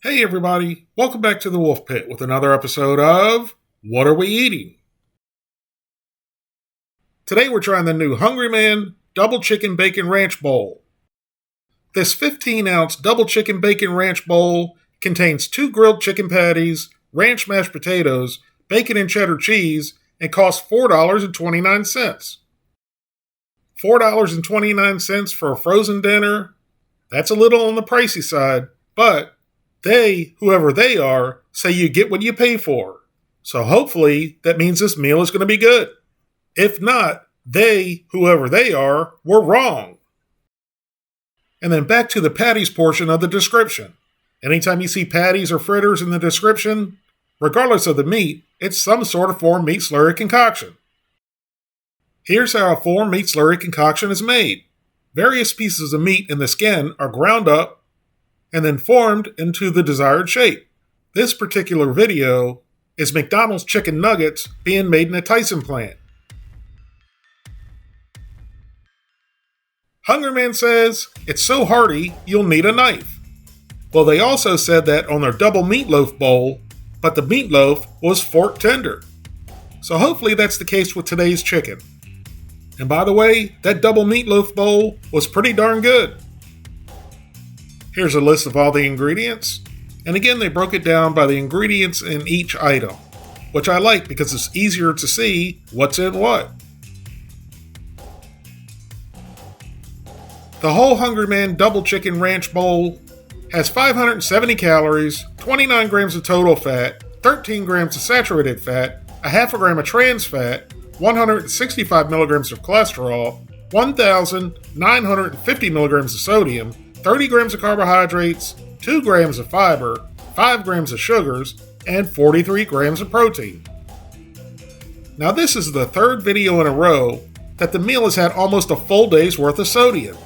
Hey everybody, welcome back to the Wolf Pit with another episode of What Are We Eating? Today we're trying the new Hungryman Double Chicken Bacon Ranch Bowl. This 15-ounce Double Chicken Bacon Ranch Bowl contains 2 grilled chicken patties, ranch mashed potatoes, bacon and cheddar cheese, and costs $4.29. $4.29 for a frozen dinner? That's a little on the pricey side, but they, whoever they are, say you get what you pay for. So hopefully that means this meal is going to be good. If not, they, whoever they are, were wrong. And then back to the patties portion of the description. Anytime you see patties or fritters in the description, regardless of the meat, it's some sort of formed meat slurry concoction. Here's how a formed meat slurry concoction is made. Various pieces of meat in the skin are ground up and then formed into the desired shape. This particular video is McDonald's chicken nuggets being made in a Tyson plant. Hungryman says it's so hearty you'll need a knife. Well, they also said that on their double meatloaf bowl, but the meatloaf was fork tender. So hopefully that's the case with today's chicken. And by the way, that double meatloaf bowl was pretty darn good. Here's a list of all the ingredients. And again, they broke it down by the ingredients in each item, which I like because it's easier to see what's in what. The whole Hungryman Double Chicken Ranch Bowl has 570 calories, 29 grams of total fat, 13 grams of saturated fat, a half a gram of trans fat, 165 milligrams of cholesterol, 1,950 milligrams of sodium, 30 grams of carbohydrates, 2 grams of fiber, 5 grams of sugars, and 43 grams of protein. Now this is the third video in a row that the meal has had almost a full day's worth of sodium.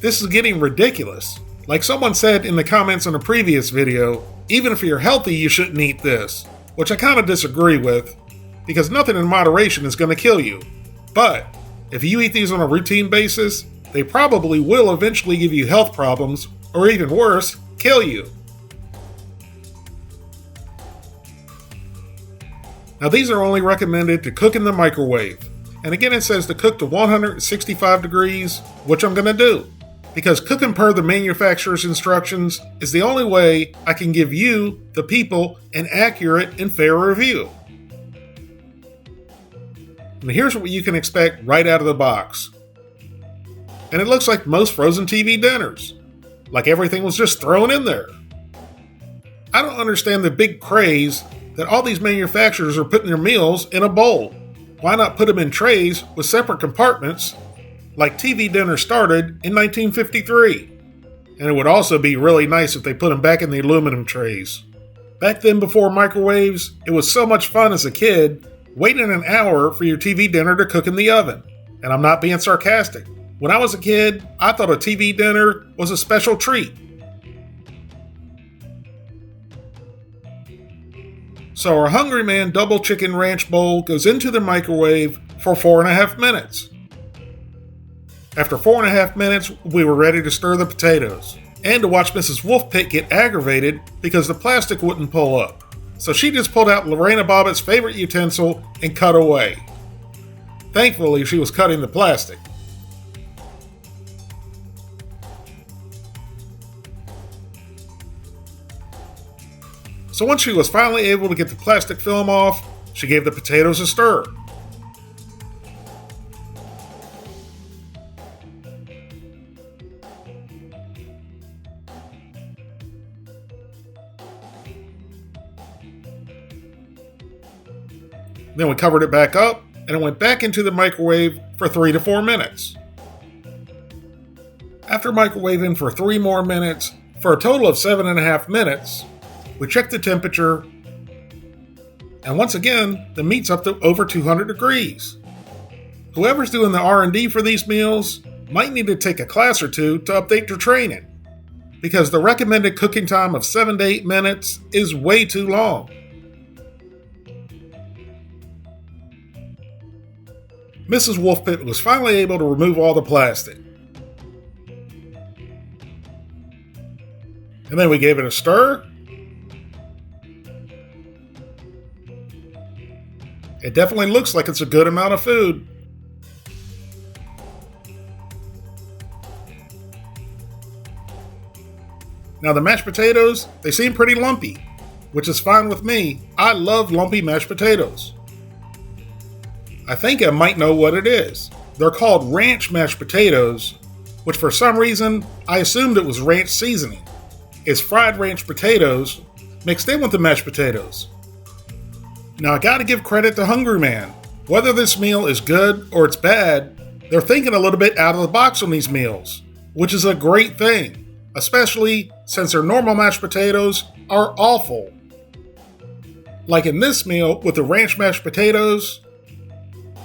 This is getting ridiculous. Like someone said in the comments on a previous video, even if you're healthy you shouldn't eat this, which I kind of disagree with, because nothing in moderation is going to kill you. But if you eat these on a routine basis, they probably will eventually give you health problems, or even worse, kill you. Now these are only recommended to cook in the microwave. And again it says to cook to 165 degrees, which I'm going to do. Because cooking per the manufacturer's instructions is the only way I can give you, the people, an accurate and fair review. And here's what you can expect right out of the box. And it looks like most frozen TV dinners. Like everything was just thrown in there. I don't understand the big craze that all these manufacturers are putting their meals in a bowl. Why not put them in trays with separate compartments like TV dinner started in 1953? And it would also be really nice if they put them back in the aluminum trays. Back then before microwaves, it was so much fun as a kid waiting an hour for your TV dinner to cook in the oven. And I'm not being sarcastic. When I was a kid, I thought a TV dinner was a special treat. So our Hungryman Double Chicken Ranch Bowl goes into the microwave for 4.5 minutes. After 4.5 minutes, we were ready to stir the potatoes. And to watch Mrs. Wolf Pit get aggravated because the plastic wouldn't pull up. So she just pulled out Lorena Bobbitt's favorite utensil and cut away. Thankfully, she was cutting the plastic. So once she was finally able to get the plastic film off, she gave the potatoes a stir. Then we covered it back up, and it went back into the microwave for 3 to 4 minutes. After microwaving for 3 more minutes, for a total of 7.5 minutes, we checked the temperature, and once again, the meat's up to over 200 degrees. Whoever's doing the R&D for these meals might need to take a class or two to update their training, because the recommended cooking time of 7 to 8 minutes is way too long. Mrs. Wolf Pit was finally able to remove all the plastic. And then we gave it a stir, It definitely looks like it's a good amount of food. Now the mashed potatoes, they seem pretty lumpy, which is fine with me. I love lumpy mashed potatoes. I think I might know what it is. They're called ranch mashed potatoes, which for some reason I assumed it was ranch seasoning. It's fried ranch potatoes mixed in with the mashed potatoes. Now I gotta give credit to Hungryman. Whether this meal is good or it's bad, they're thinking a little bit out of the box on these meals, which is a great thing, especially since their normal mashed potatoes are awful. Like in this meal with the ranch mashed potatoes,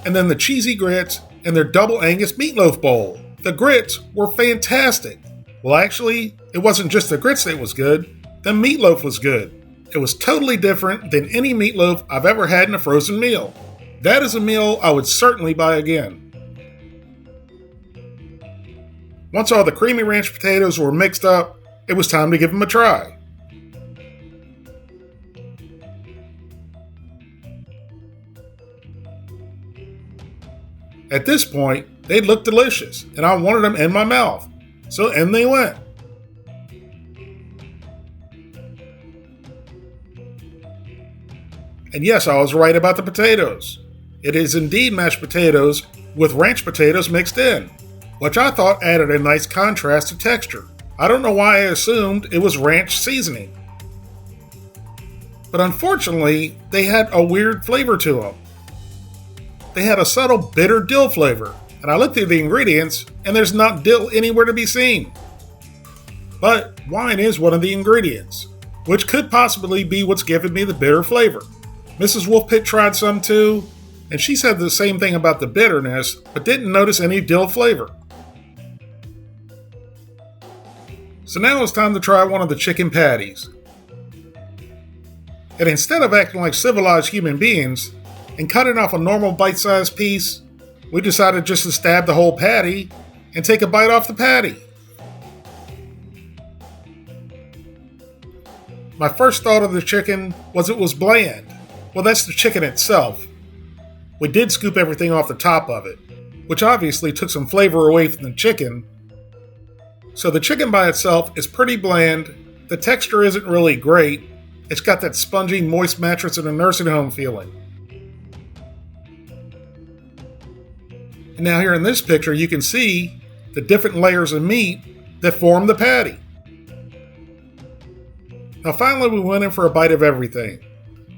and then the cheesy grits and their double Angus meatloaf bowl. The grits were fantastic. Well, actually, it wasn't just the grits that was good, the meatloaf was good. It was totally different than any meatloaf I've ever had in a frozen meal. That is a meal I would certainly buy again. Once all the creamy ranch potatoes were mixed up, it was time to give them a try. At this point, they looked delicious, and I wanted them in my mouth. So in they went. And yes, I was right about the potatoes. It is indeed mashed potatoes with ranch potatoes mixed in, which I thought added a nice contrast to texture. I don't know why I assumed it was ranch seasoning. But unfortunately, they had a weird flavor to them. They had a subtle bitter dill flavor, and I looked through the ingredients, and there's not dill anywhere to be seen. But wine is one of the ingredients, which could possibly be what's giving me the bitter flavor. Mrs. Wolfpit tried some too, and she said the same thing about the bitterness, but didn't notice any dill flavor. So now it's time to try one of the chicken patties. And instead of acting like civilized human beings and cutting off a normal bite-sized piece, we decided just to stab the whole patty and take a bite off the patty. My first thought of the chicken was it was bland. Well, that's the chicken itself. We did scoop everything off the top of it, which obviously took some flavor away from the chicken. So the chicken by itself is pretty bland. The texture isn't really great. It's got that spongy, moist mattress in a nursing home feeling. And now here in this picture, you can see the different layers of meat that form the patty. Now finally we went in for a bite of everything.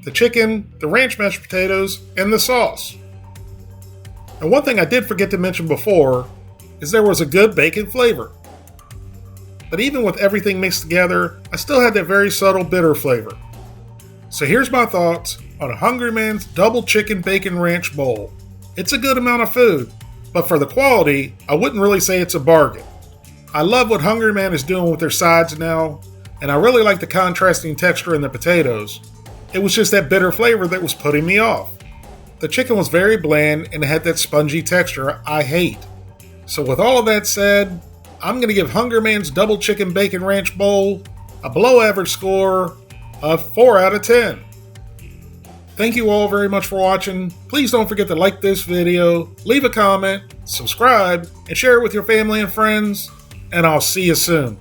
The chicken, the ranch mashed potatoes, and the sauce. And one thing I did forget to mention before is there was a good bacon flavor. But even with everything mixed together, I still had that very subtle bitter flavor. So here's my thoughts on Hungryman's double chicken bacon ranch bowl. It's a good amount of food, but for the quality, I wouldn't really say it's a bargain. I love what Hungryman is doing with their sides now, and I really like the contrasting texture in the potatoes. It was just that bitter flavor that was putting me off. The chicken was very bland and it had that spongy texture I hate. So with all of that said, I'm going to give Hungryman's double chicken bacon ranch bowl a below average score of 4 out of 10. Thank you all very much for watching. Please don't forget to like this video, leave a comment, subscribe, and share it with your family and friends, and I'll see you soon.